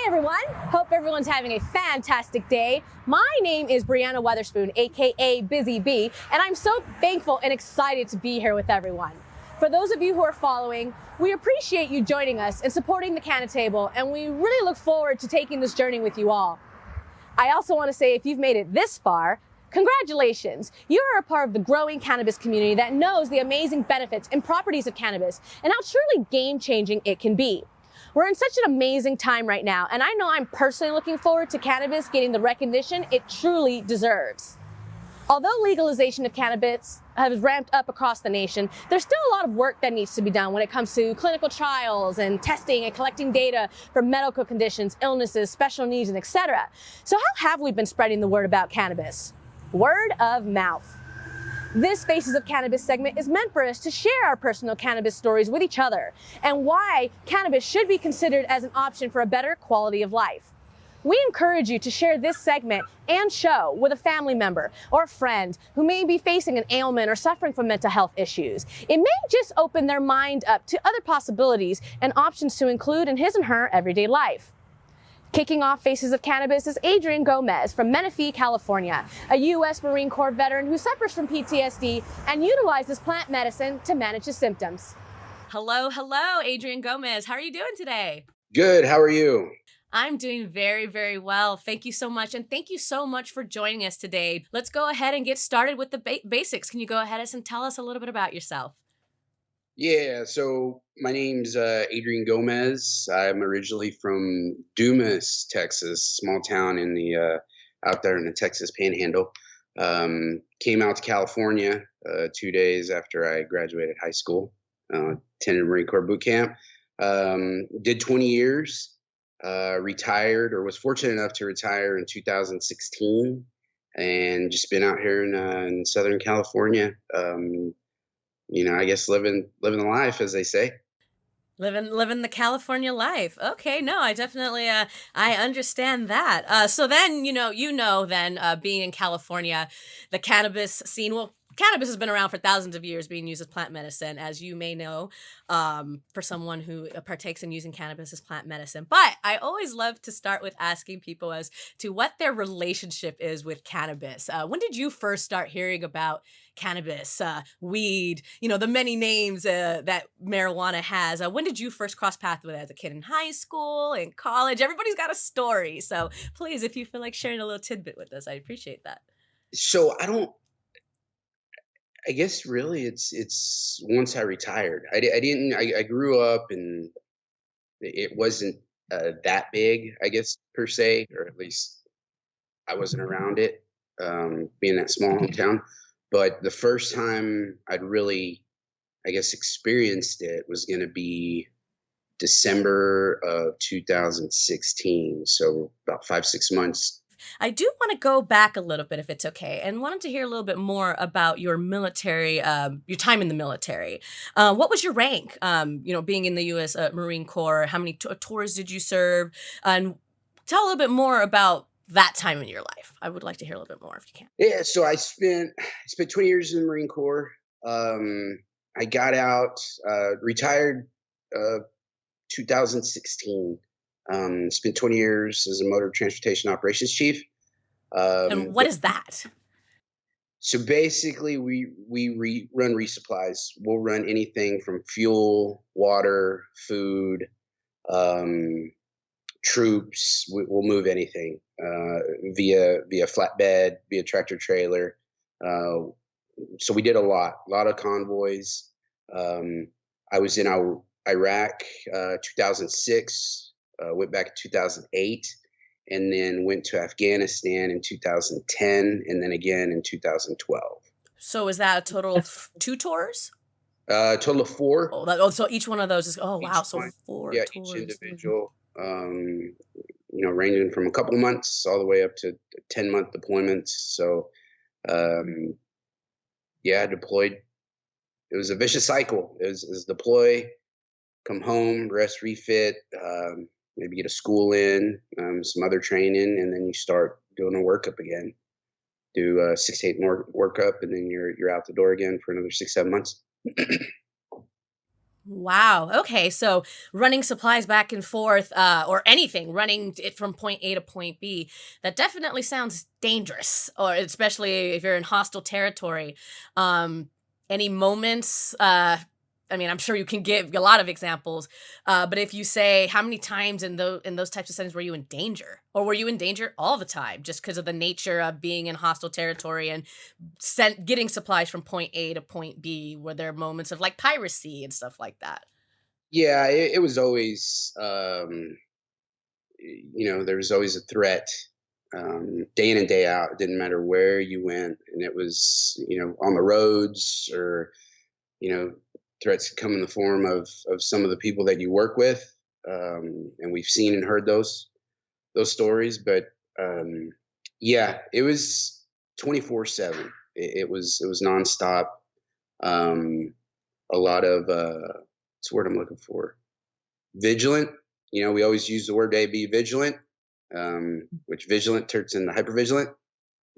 Everyone, hope everyone's having a fantastic day. My name is Briana Weatherspoon, aka Busy Bee, and I'm so thankful and excited to be here with everyone. For those of you who are following, we appreciate you joining us and supporting the Canna Table, and we really look forward to taking this journey with you all. I also want to say, if you've made it this far, congratulations! You are a part of the growing cannabis community that knows the amazing benefits and properties of cannabis and how truly game-changing it can be. We're in such an amazing time right now, and I know I'm personally looking forward to cannabis getting the recognition it truly deserves. Although legalization of cannabis has ramped up across the nation, there's still a lot of work that needs to be done when it comes to clinical trials and testing and collecting data for medical conditions, illnesses, special needs, and etc. So how have we been spreading the word about cannabis? Word of mouth. This Faces of Cannabis segment is meant for us to share our personal cannabis stories with each other and why cannabis should be considered as an option for a better quality of life. We encourage you to share this segment and show with a family member or a friend who may be facing an ailment or suffering from mental health issues. It may just open their mind up to other possibilities and options to include in his and her everyday life. Kicking off Faces of Cannabis is Adrian Gomez from Menifee, California, a U.S. Marine Corps veteran who suffers from PTSD and utilizes plant medicine to manage his symptoms. Hello, Adrian Gomez. How are you doing today? Good. How are you? I'm doing very, very well. Thank you so much. And thank you so much for joining us today. Let's go ahead and get started with the basics. Can you go ahead and tell us a little bit about yourself? Yeah, so my name's Adrian Gomez. I'm originally from Dumas, Texas, small town in the out there in the Texas Panhandle. Came out to California 2 days after I graduated high school. Attended Marine Corps boot camp. Did 20 years. Retired, or was fortunate enough to retire in 2016, and just been out here in Southern California. I guess living the life, as they say. Living the California life. Okay, no, I definitely I understand that. So then being in California, the cannabis scene. Well, cannabis has been around for thousands of years, being used as plant medicine, as you may know, for someone who partakes in using cannabis as plant medicine. But I always love to start with asking people as to what their relationship is with cannabis. When did you first start hearing about cannabis, weed, the many names that marijuana has? When did you first cross paths with it? As a kid in high school, in college? Everybody's got a story. So please, if you feel like sharing a little tidbit with us, I appreciate that. So I guess really it's once I retired. I grew up and it wasn't that big, I guess, per se, or at least I wasn't around it, being that small hometown. But the first time I'd really, I guess, experienced it was going to be December of 2016. So about 5-6 months. I do want to go back a little bit, if it's okay, and wanted to hear a little bit more about your military, your time in the military. What was your rank? Being in the U.S. Marine Corps, how many tours did you serve? And tell a little bit more about that time in your life. I would like to hear a little bit more, if you can. Yeah, so I spent 20 years in the Marine Corps. I got out, retired 2016. Spent 20 years as a motor transportation operations chief. And what is that? So basically, we run resupplies. We'll run anything from fuel, water, food, troops. We'll move anything via flatbed, via tractor trailer. So we did a lot of convoys. I was in Iraq 2006. Went back in 2008, and then went to Afghanistan in 2010, and then again in 2012. So is that a total of 2 tours? Total of 4. So each one of those is, wow, so 4 yeah, tours. Each individual, ranging from a couple months all the way up to 10-month deployments. So, deployed. It was a vicious cycle. It was deploy, come home, rest, refit, maybe get a school in, some other training, and then you start doing a workup again. Do 6 to 8 more workup, and then you're out the door again for another 6-7 months. Wow. Okay. So running supplies back and forth, or anything, running it from point A to point B, that definitely sounds dangerous, or especially if you're in hostile territory. Um, any moments? I mean, I'm sure you can give a lot of examples, but if you say how many times in those types of settings were you in danger, or were you in danger all the time, just because of the nature of being in hostile territory and getting supplies from point A to point B? Were there moments of like piracy and stuff like that? Yeah, it was always, there was always a threat, day in and day out. It didn't matter where you went, and it was, on the roads, or you know, threats could come in the form of some of the people that you work with, and we've seen and heard those stories. But yeah, it was 24/7. It was nonstop. Um, a lot of what's the word I'm looking for? Vigilant. We always use the word be vigilant, which vigilant turns into hypervigilant,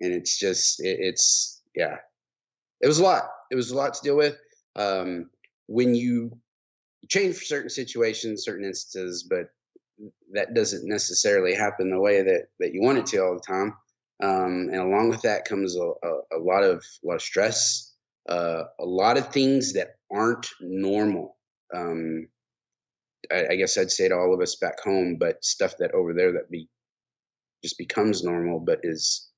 and it's yeah, it was a lot. It was a lot to deal with. When you change for certain situations, certain instances, but that doesn't necessarily happen the way that you want it to all the time. And along with that comes a lot of stress, a lot of things that aren't normal. Um, I guess I'd say to all of us back home, but stuff that over there that just becomes normal, but is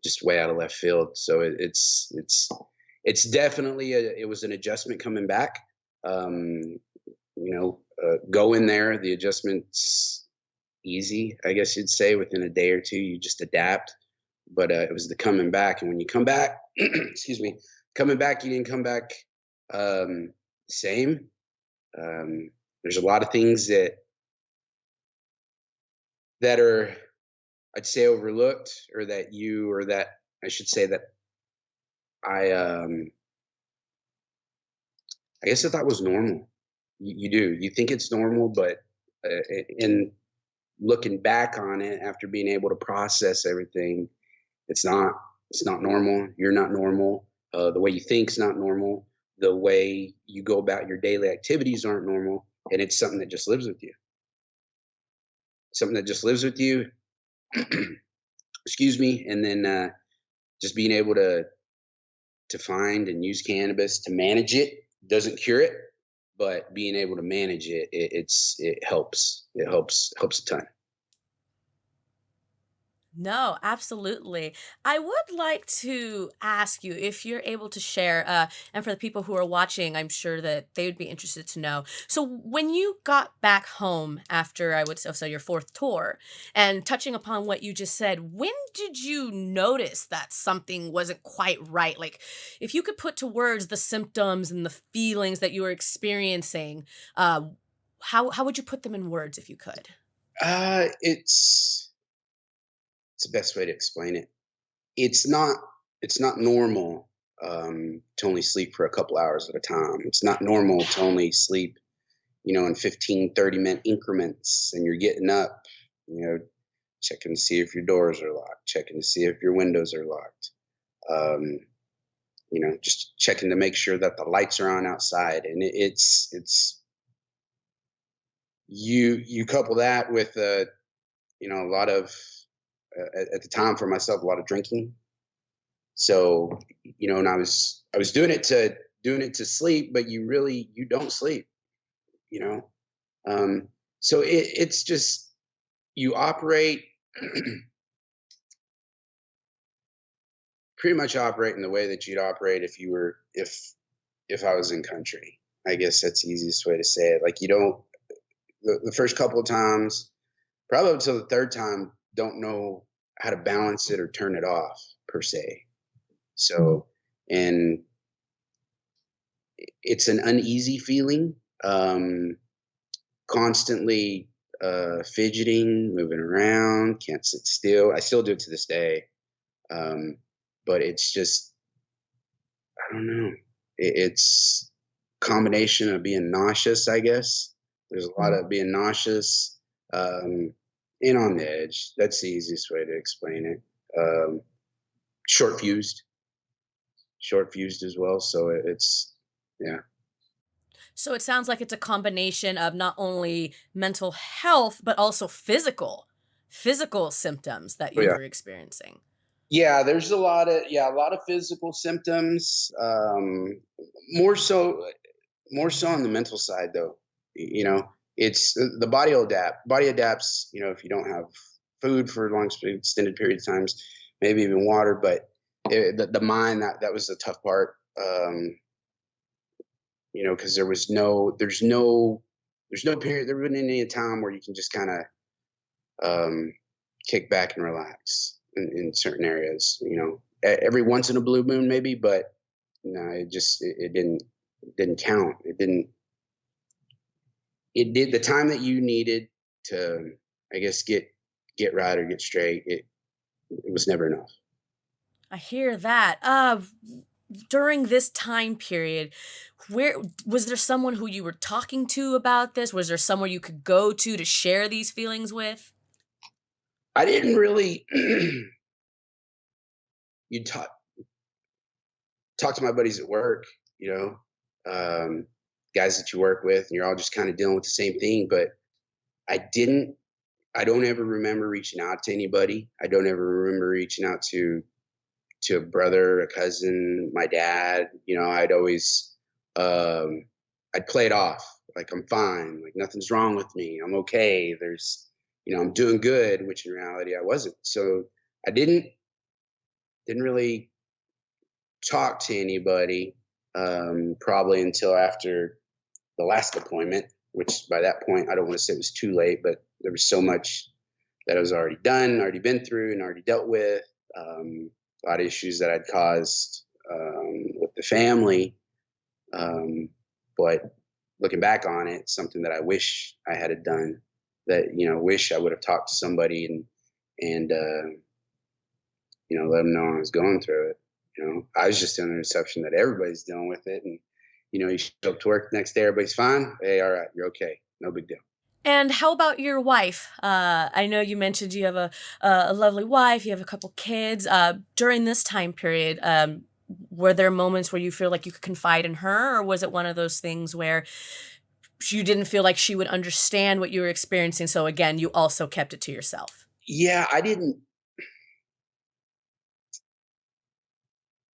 just way out of left field. So it's definitely it was an adjustment coming back. Um, Going there, the adjustments easy, I guess you'd say. Within a day or two, you just adapt. But it was the coming back, and when you come back, excuse me, coming back, you didn't come back same. There's a lot of things that are, I'd say, overlooked, or that I should say that I I guess I thought was normal. You do. You think it's normal, but in looking back on it after being able to process everything, it's not. It's not normal. You're not normal. The way you think's not normal. The way you go about your daily activities aren't normal, and it's something that just lives with you. Something that just lives with you. Excuse me. And then just being able to find and use cannabis to manage it doesn't cure it, but being able to manage it helps. It helps a ton. No, absolutely. I would like to ask you if you're able to share, and for the people who are watching, I'm sure that they would be interested to know. So, when you got back home after, I would say, so your fourth tour, and touching upon what you just said, when did you notice that something wasn't quite right? Like, if you could put to words the symptoms and the feelings that you were experiencing, how would you put them in words if you could? It's the best way to explain it. It's not it's not normal to only sleep for a couple hours at a time. It's not normal to only sleep, in 15, 30-minute increments, and you're getting up, you know, checking to see if your doors are locked, checking to see if your windows are locked. Um, just checking to make sure that the lights are on outside. And it's you couple that with a lot of at the time for myself, a lot of drinking. So, and I was doing it to sleep, but you don't sleep, you know. Um, so it's just you operate pretty much operate in the way that you'd operate if I was in country. I guess that's the easiest way to say it. Like, you don't, the first couple of times, probably until the third time, don't know how to balance it or turn it off per se. So, and it's an uneasy feeling, constantly fidgeting, moving around, can't sit still. I still do it to this day. Um, but it's just, I don't know. It's combination of being nauseous, I guess. There's a lot of being nauseous, um, and on the edge. That's the easiest way to explain it. Short fused, short fused as well. So it's, yeah. So it sounds like it's a combination of not only mental health, but also physical symptoms that Oh you yeah. were experiencing. Yeah, there's a lot of physical symptoms. More so, more so on the mental side, though. You know, it's the body will adapt. Body adapts. You know, if you don't have food for long, extended periods of times, maybe even water. But the mind, that was the tough part. You know, because there's no period. There wasn't any time where you can just kind of um, kick back and relax in certain areas. You know, every once in a blue moon, maybe, but no, it didn't count. It did the time that you needed to, I guess, get right or get straight. It was never enough. I hear that. During this time period, where was there someone who you were talking to about this? Was there somewhere you could go to share these feelings with? I didn't really. You talk to my buddies at work, you know, guys that you work with, and you're all just kind of dealing with the same thing. But I didn't. I don't ever remember reaching out to anybody. I don't ever remember reaching out to a brother, a cousin, my dad. You know, um, I'd play it off like I'm fine, like nothing's wrong with me. I'm okay. You know, I'm doing good, which in reality I wasn't. So I didn't really talk to anybody probably until after the last deployment, which by that point I don't want to say it was too late, but there was so much that I was already done, already been through, and already dealt with. A lot of issues that I'd caused with the family. Um, but looking back on it, something that I wish I had done. That you know, wish I would have talked to somebody and you know, let them know I was going through it. You know, I was just under the assumption that everybody's dealing with it, and you know, you show up to work the next day, everybody's fine. Hey, all right, you're okay, no big deal. And how about your wife? I know you mentioned you have a lovely wife, you have a couple kids. During this time period, were there moments where you feel like you could confide in her, or was it one of those things where you didn't feel like she would understand what you were experiencing? So again, you also kept it to yourself. Yeah, I didn't.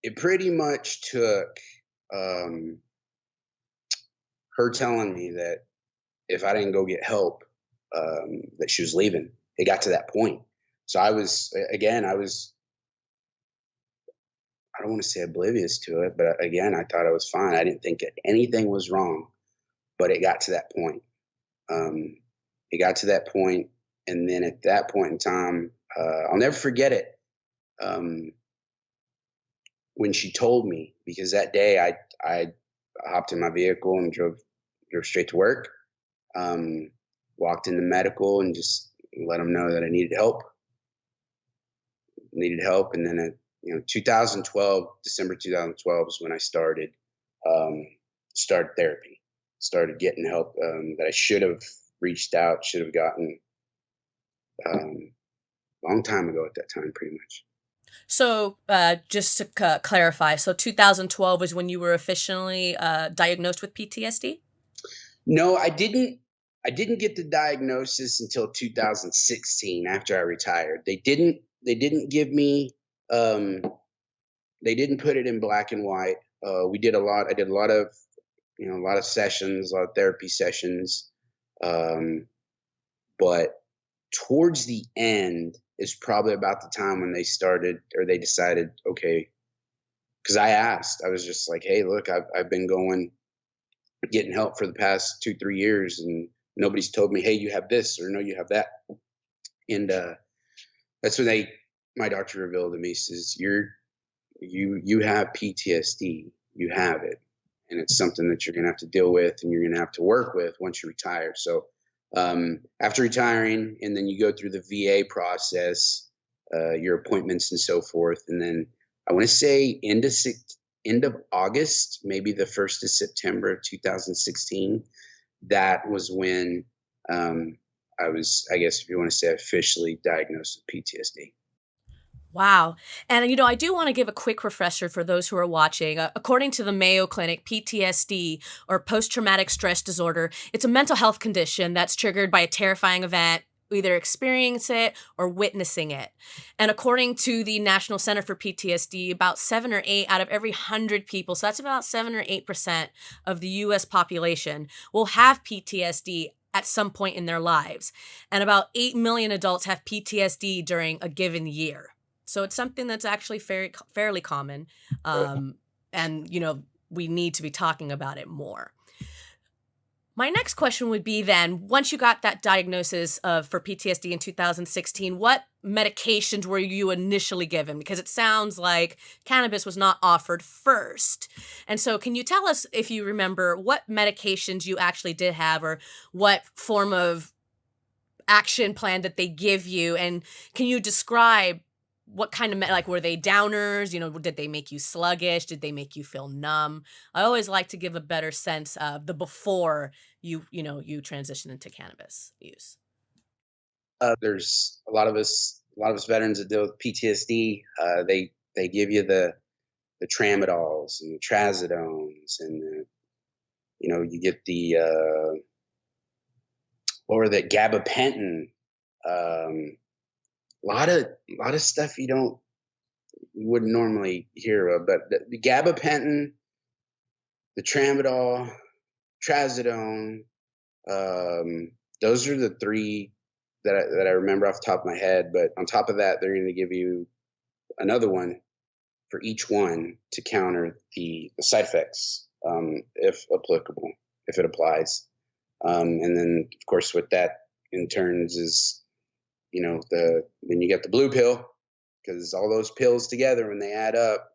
It pretty much took um, her telling me that if I didn't go get help, that she was leaving. It got to that point. So I was again, I don't want to say oblivious to it, but again, I thought I was fine. I didn't think that anything was wrong, but it got to that point. Um, it got to that point, and then at that point in time, I'll never forget it. Um, when she told me, because that day I hopped in my vehicle and drove straight to work. Um, Walked into medical and just let them know that I needed help, and then you know, 2012, December 2012 is when I um, started therapy, started getting help that I should have reached out, should have gotten um, long time ago at that time, pretty much. So just to clarify, so 2012 is when you were officially diagnosed with PTSD? No, I didn't. I didn't get the diagnosis until 2016 after I retired. They didn't give me. Um, they didn't put it in black and white. We did a lot. I did a lot of, you know, a lot of sessions, a lot of therapy sessions. Um, but towards the end is probably about the time when they started or they decided, okay, because I asked, I was just like, hey, look, I've been getting help for the past 2 3 years, and nobody's told me, hey, you have this or no, you have that. And that's when my doctor revealed to me, says, you have PTSD, you have it, and it's something that you're going to have to deal with and you're going to have to work with once you retire. So after retiring, and then you go through the VA process, your appointments and so forth, and then I want to say end of August, maybe the 1st of September of 2016. That was when I was, I guess, if you want to say, officially diagnosed with PTSD. Wow. And, you know, I do want to give a quick refresher for those who are watching. According to the Mayo Clinic, PTSD, or post traumatic stress disorder, it's a mental health condition that's triggered by a terrifying event, either experiencing it or witnessing it. And according to the National Center for PTSD, about 7 or 8 out of every 100 people, so that's about 7 or 8% of the US population, will have PTSD at some point in their lives. And about 8 million adults have PTSD during a given year. So it's something that's actually fairly common. And, you know, we need to be talking about it more. My next question would be then, once you got that diagnosis for PTSD in 2016, what medications were you initially given? Because it sounds like cannabis was not offered first. And so can you tell us, if you remember, what medications you actually did have, or what form of action plan that they give you? And can you describe what kind of, like, were they downers? You know, did they make you sluggish? Did they make you feel numb? I always like to give a better sense of the before you transition into cannabis use. There's a lot of us veterans that deal with PTSD. They give you the tramadols and the trazodones, and you get the or the gabapentin. A lot of stuff you wouldn't normally hear of, but the gabapentin, the tramadol, trazodone, those are the three that I remember off the top of my head. But on top of that, they're going to give you another one for each one to counter the side effects, if applicable, if it applies. And then, of course, what that in turns is, then you get the blue pill, because all those pills together, when they add up,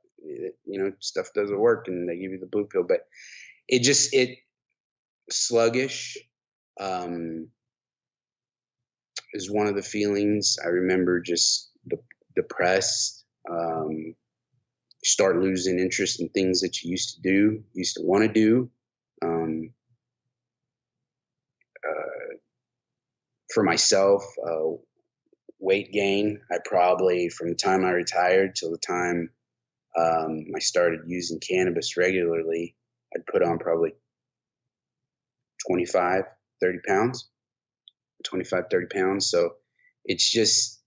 stuff doesn't work, and they give you the blue pill. But it sluggish is one of the feelings. I remember just depressed. You start losing interest in things that you used to want to do. For myself, weight gain. I probably, from the time I retired till the time I started using cannabis regularly, I'd put on probably 25, 30 pounds. 25, 30 pounds. So it's just,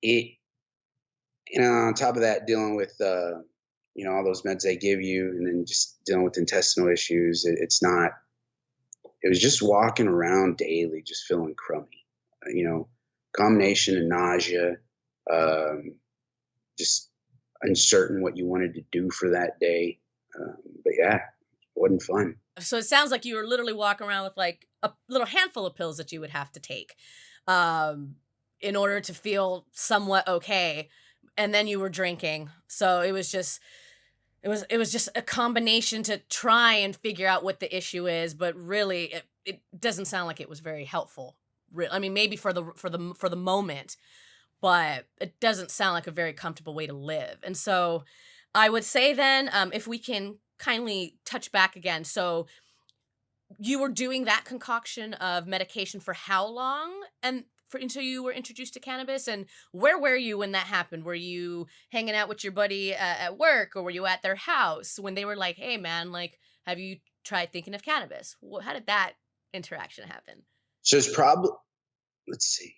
on top of that, dealing with, all those meds they give you, and then just dealing with intestinal issues. It was just walking around daily, just feeling crummy, combination of nausea, just uncertain what you wanted to do for that day. But yeah, it wasn't fun. So it sounds like you were literally walking around with like a little handful of pills that you would have to take in order to feel somewhat okay. And then you were drinking. So it was just a combination to try and figure out what the issue is, but really it doesn't sound like it was very helpful. I mean, maybe for the moment, but it doesn't sound like a very comfortable way to live. And so I would say then, if we can kindly touch back again. So you were doing that concoction of medication for how long? And until you were introduced to cannabis? And where were you when that happened? Were you hanging out with your buddy at work, or were you at their house when they were like, hey man, like, have you tried thinking of cannabis? How did that interaction happen? So it's probably, let's see.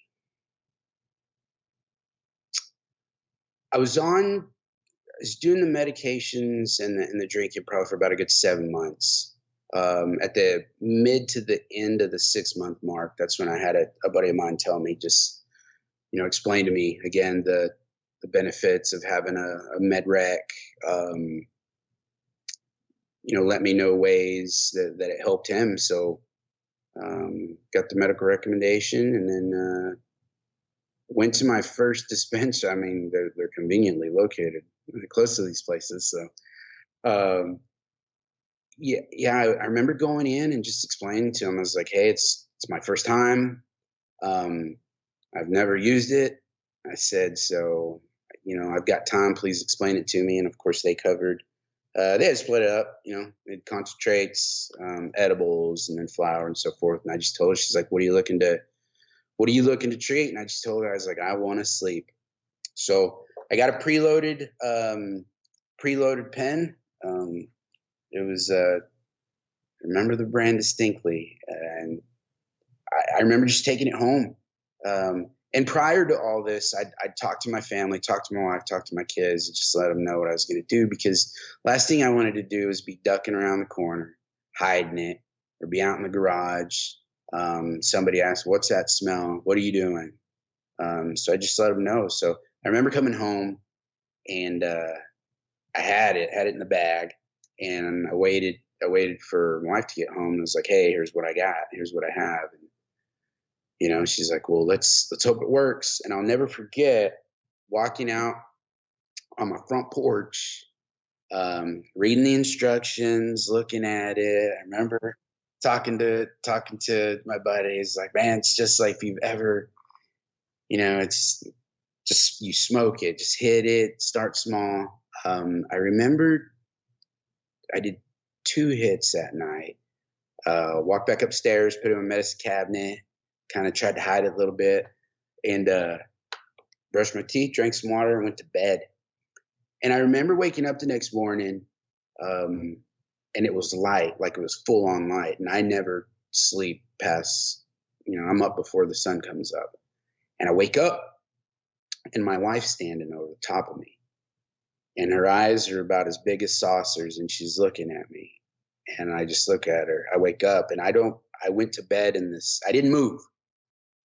I was doing the medications and the drinking probably for about a good 7 months. At the mid to the end of the 6-month mark, that's when I had a buddy of mine tell me, just, explain to me again the benefits of having a med rec. Let me know ways that it helped him. So got the medical recommendation, and then went to my first dispensary. I mean, they're conveniently located close to these places. So I remember going in and just explaining to him. I was like, hey, it's my first time. I've never used it. I said, so, I've got time, please explain it to me. And of course they covered, they had split it up, it concentrates, edibles, and then flour and so forth. And I just told her, she's like, what are you looking to treat? And I just told her, I was like, I want to sleep. So I got a preloaded pen. It was I remember the brand distinctly, and I remember just taking it home. And prior to all this, I'd talk to my family, talk to my wife, talk to my kids, and just let them know what I was going to do, because last thing I wanted to do was be ducking around the corner, hiding it, or be out in the garage. Somebody asked, "What's that smell? What are you doing?" So I just let them know. So I remember coming home, and I had it in the bag, and I waited for my wife to get home. And I was like, "Hey, here's what I got. Here's what I have." And, she's like, "Well, let's hope it works." And I'll never forget walking out on my front porch, reading the instructions, looking at it. I remember talking to my buddies, like, "Man, it's just like if you've ever, it's just, you smoke it, just hit it, start small." I remember I did 2 hits that night. Walked back upstairs, put it in my medicine cabinet, kind of tried to hide it a little bit, and brushed my teeth, drank some water, and went to bed. And I remember waking up the next morning, and it was light, like it was full on light. And I never sleep past, I'm up before the sun comes up. And I wake up, and my wife's standing over the top of me, and her eyes are about as big as saucers, and she's looking at me. And I just look at her. I wake up, and I went to bed I didn't move.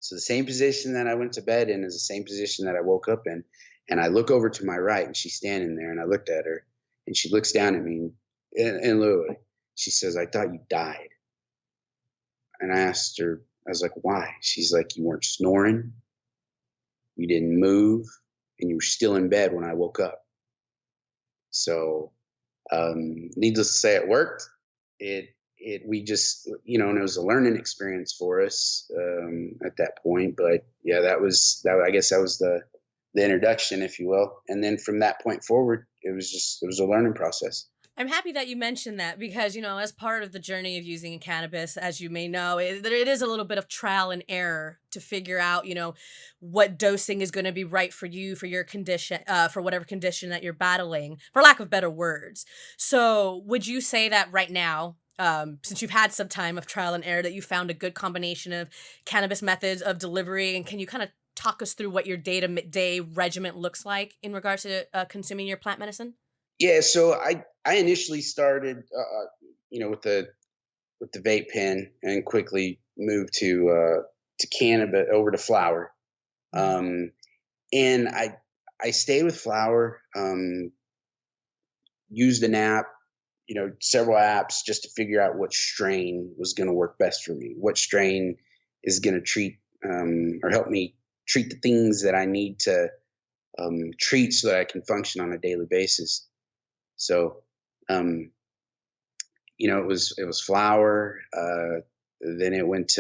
So the same position that I went to bed in is the same position that I woke up in. And I look over to my right, and she's standing there, and I looked at her, and she looks down at me, and literally, she says, "I thought you died." And I asked her, I was like, "Why?" She's like, "You weren't snoring, you didn't move, and you were still in bed when I woke up." So, needless to say, it worked. We just, and it was a learning experience for us at that point. But yeah, I guess that was the introduction, if you will. And then from that point forward, it was a learning process. I'm happy that you mentioned that because, as part of the journey of using cannabis, as you may know, it is a little bit of trial and error to figure out, what dosing is going to be right for you, for your condition, for whatever condition that you're battling, for lack of better words. So would you say that right now, since you've had some time of trial and error, that you found a good combination of cannabis methods of delivery? And can you kind of talk us through what your day-to-day regimen looks like in regards to consuming your plant medicine? Yeah, so I initially started, with the vape pen, and quickly moved to cannabis, over to flower. And I stayed with flower. Used an app, several apps, just to figure out what strain was going to work best for me. What strain is going to treat or help me treat the things that I need to treat so that I can function on a daily basis. So, it was flower. Then it went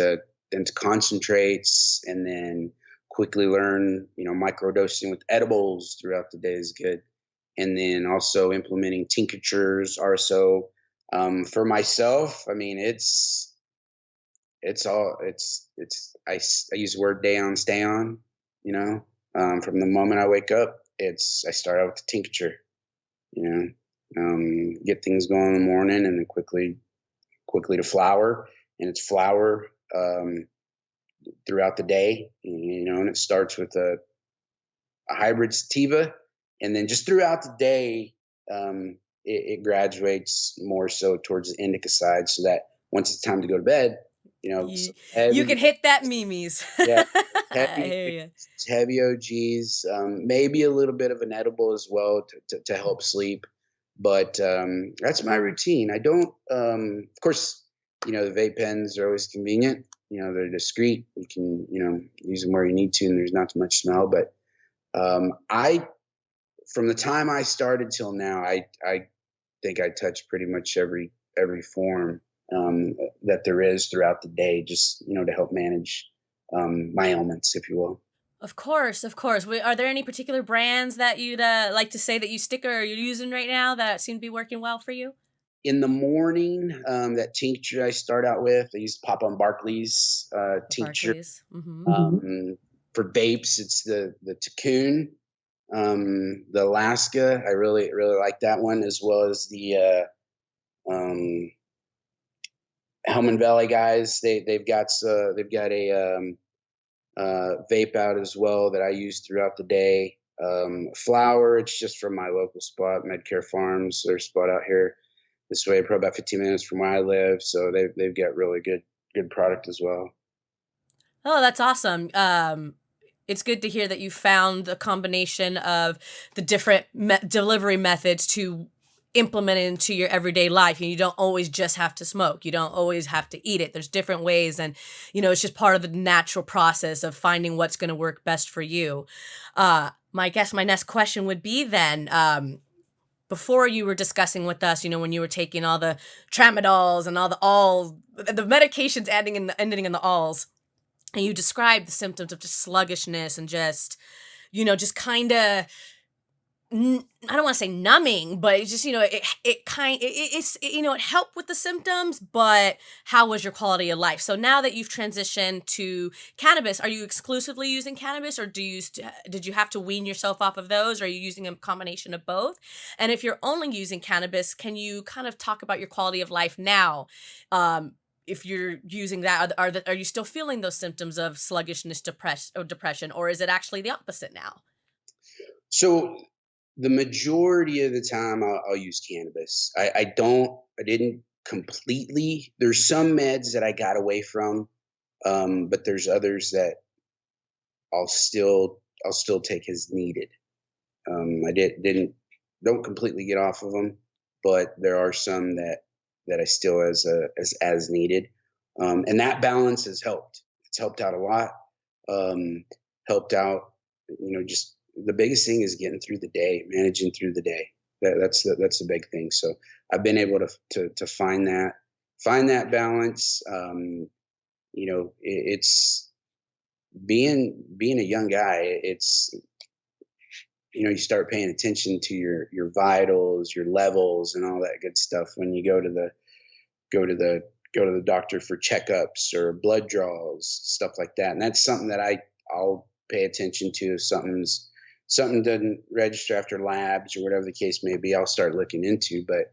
into concentrates, and then quickly learn, microdosing with edibles throughout the day is good. And then also implementing tinctures, RSO. For myself, I mean, I use the word day on, stay on, from the moment I wake up, I start out with the tincture, get things going in the morning, and then quickly to flower. And it's flower throughout the day, and it starts with a hybrid sativa. And then just throughout the day, it graduates more so towards the indica side, so that once it's time to go to bed, you can hit that memes. Yeah, I hear you. heavy OGs, maybe a little bit of an edible as well to help sleep. But that's my routine. I don't, of course, the vape pens are always convenient. They're discreet. You can, use them where you need to, and there's not too much smell. But from the time I started till now, I think I touch pretty much every form that there is throughout the day, just to help manage my ailments, if you will. Of course, of course. Are there any particular brands that you'd like to say that you stick or you're using right now that seem to be working well for you? In the morning, that tincture I start out with, I use Papa and Barkley's tincture. Barclays. Mm-hmm. For vapes, it's the Cocoon. The Alaska, I really like that one, as well as the um, Helmand Valley guys. They've got a vape out as well that I use throughout the day. Flower, it's just from my local spot, Medcare Farms. Their spot out here this way, probably about 15 minutes from where I live. So they've got really good product as well. Oh, that's awesome. It's good to hear that you found the combination of the different delivery methods to implement it into your everyday life. And you don't always just have to smoke. You don't always have to eat it. There's different ways. And, it's just part of the natural process of finding what's going to work best for you. My next question would be then, before you were discussing with us, when you were taking all the tramadols and all the medications ending in the alls, and you described the symptoms of just sluggishness and just, just kind of, I don't want to say numbing, but it's just, it helped with the symptoms, but how was your quality of life? So now that you've transitioned to cannabis, are you exclusively using cannabis, or did you have to wean yourself off of those? Or are you using a combination of both? And if you're only using cannabis, can you kind of talk about your quality of life now? If you're using that, are you still feeling those symptoms of sluggishness, depression, or is it actually the opposite now? So the majority of the time I'll use cannabis. I didn't completely. There's some meds that I got away from, but there's others that I'll still take as needed. I don't completely get off of them, but there are some that I still as needed, and that balance has helped. It's helped out a lot. Helped out, just the biggest thing is getting through the day, managing through the day. That's the big thing. So I've been able to find that balance. It's being a young guy. It's you start paying attention to your vitals, your levels, and all that good stuff when you go to the doctor for checkups or blood draws, stuff like that. And that's something that I'll pay attention to. If something doesn't register after labs or whatever the case may be, I'll start looking into. But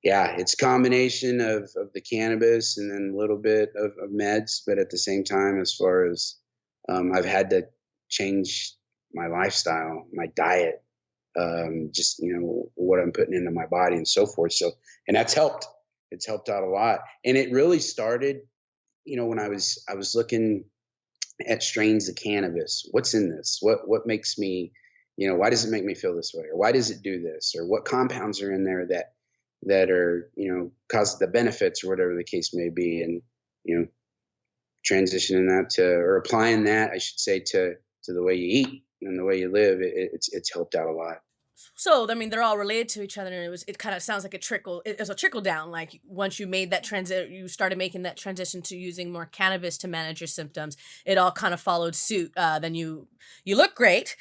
yeah, it's a combination of the cannabis and then a little bit of meds. But at the same time, as far as I've had to change my lifestyle, my diet, just what I'm putting into my body and so forth. So, and that's helped. It's helped out a lot. And it really started, when I was looking at strains of cannabis. What's in this? What makes me, why does it make me feel this way? Or why does it do this? Or what compounds are in there that are, cause the benefits or whatever the case may be. And, transitioning that or applying that, I should say, to the way you eat and the way you live, it's helped out a lot. So, I mean, they're all related to each other, and it kind of sounds like it was a trickle down. Like once you made that you started making that transition to using more cannabis to manage your symptoms, it all kind of followed suit. Then you look great.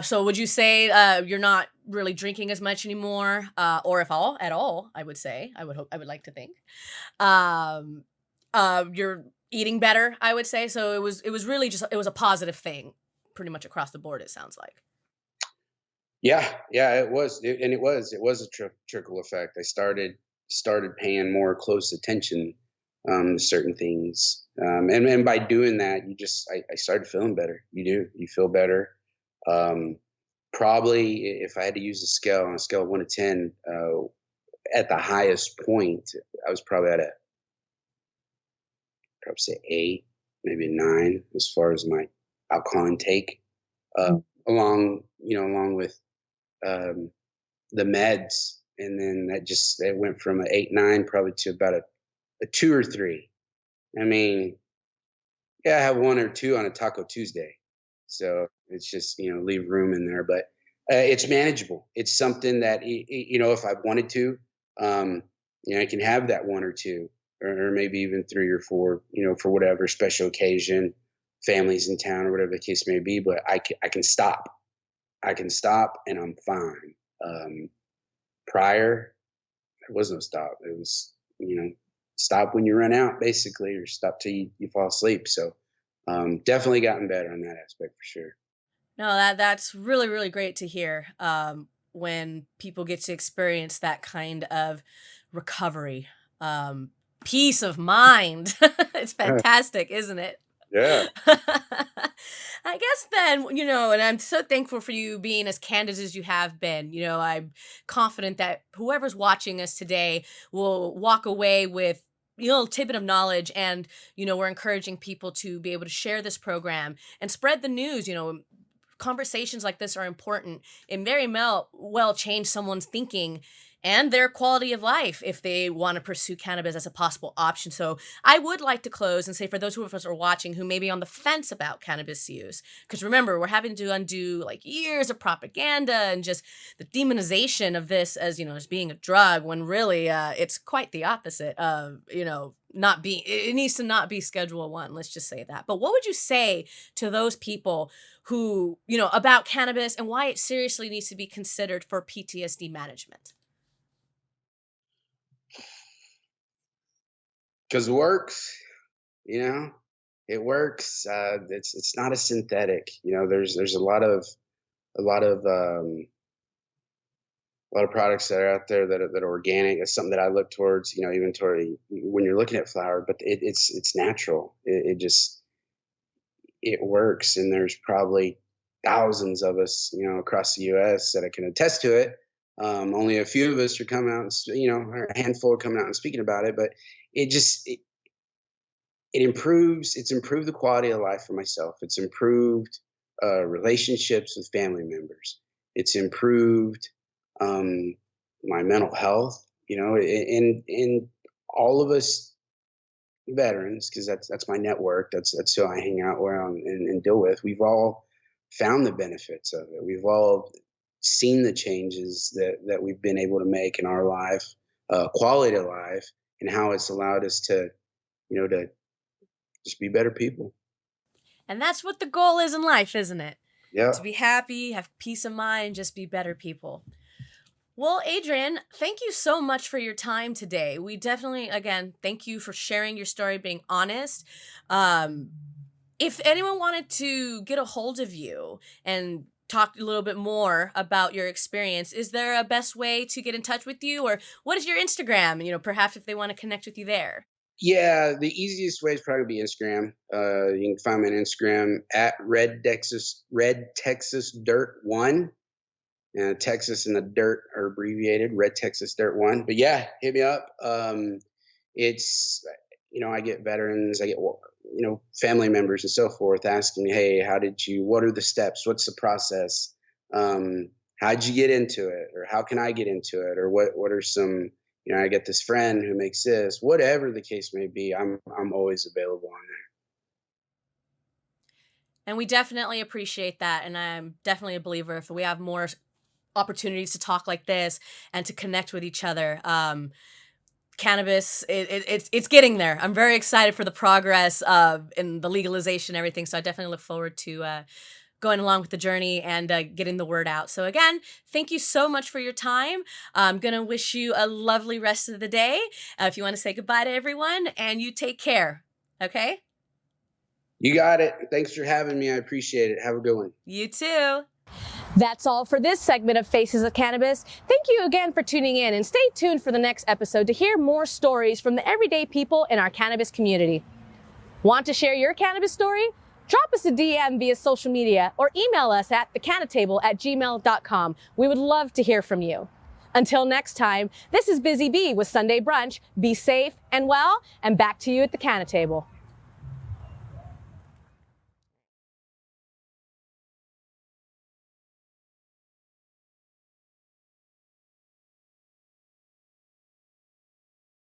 So would you say you're not really drinking as much anymore, or if all at all? I would say I would like to think. Um, you're eating better, I would say. So it was really it was a positive thing, pretty much across the board. It sounds like. Yeah, it was, it was a trickle effect. I started paying more close attention to certain things, and by doing that, I started feeling better. You feel better. Probably, if I had to use a scale on a scale of 1 to 10, at the highest point, I was probably at probably say 8, maybe 9, as far as my alcohol intake, along with the meds, and then it went from an 8, 9 probably to about a 2 or 3. I mean, yeah, I have 1 or 2 on a Taco Tuesday, so it's just leave room in there, but it's manageable. It's something that if I wanted to, I can have that 1 or 2, or maybe even 3 or 4, for whatever special occasion, families in town or whatever the case may be. But I can stop. I can stop and I'm fine. Prior, there was no stop. It was, stop when you run out, basically, or stop till you fall asleep. So definitely gotten better on that aspect for sure. No, that's really, really great to hear, when people get to experience that kind of recovery, um, peace of mind. It's fantastic, isn't it? Yeah. I guess then, and I'm so thankful for you being as candid as you have been. I'm confident that whoever's watching us today will walk away with a little tidbit of knowledge. And, we're encouraging people to be able to share this program and spread the news. Conversations like this are important and very well change someone's thinking and their quality of life if they want to pursue cannabis as a possible option. So I would like to close and say, for those of us who are watching who may be on the fence about cannabis use, because remember, we're having to undo like years of propaganda and just the demonization of this as being a drug, when really it's quite the opposite of, not being, it needs to not be Schedule 1. Let's just say that. But what would you say to those people who, about cannabis and why it seriously needs to be considered for PTSD management? Because it works, it works. It's not a synthetic. There's a lot of products that are out there that are organic. It's something that I look towards. Even toward when you're looking at flower, but it's natural. It works, and there's probably thousands of us, across the U.S. that can attest to it. Only a few of us are coming out, or a handful are coming out and speaking about it. But it improves. It's improved the quality of life for myself. It's improved relationships with family members. It's improved my mental health. And all of us veterans, because that's my network. That's who I hang out around and deal with. We've all found the benefits of it. We've all seen the changes that we've been able to make in our life, quality of life, and how it's allowed us to just be better people. And that's what the goal is in life, isn't it? Yeah. To be happy, have peace of mind, just be better people. Well, Adrian, thank you so much for your time today. We definitely, again, thank you for sharing your story, being honest. If anyone wanted to get a hold of you and talk a little bit more about your experience, is there a best way to get in touch with you, or what is your Instagram? Perhaps if they want to connect with you there. Yeah, the easiest way is probably be Instagram. You can find me on Instagram at Red Texas Dirt 1. Texas and the dirt are abbreviated, Red Texas Dirt 1. But yeah, hit me up. It's, I get veterans, I get, family members and so forth asking me, hey, what are the steps? What's the process? How'd you get into it? Or how can I get into it? Or what are some, I get this friend who makes this, whatever the case may be, I'm always available on there. And we definitely appreciate that. And I'm definitely a believer if we have more opportunities to talk like this and to connect with each other. Cannabis, it's getting there. I'm very excited for the progress in the legalization and everything. So I definitely look forward to going along with the journey and getting the word out. So again, thank you so much for your time. I'm going to wish you a lovely rest of the day. If you want to say goodbye to everyone, and you take care. Okay? You got it. Thanks for having me. I appreciate it. Have a good one. You too. That's all for this segment of Faces of Cannabis. Thank you again for tuning in, and stay tuned for the next episode to hear more stories from the everyday people in our cannabis community. Want to share your cannabis story? Drop us a DM via social media or email us at thecannatable@gmail.com. We would love to hear from you. Until next time, this is Busy Bee with Sunday Brunch. Be safe and well, and back to you at the Canna Table.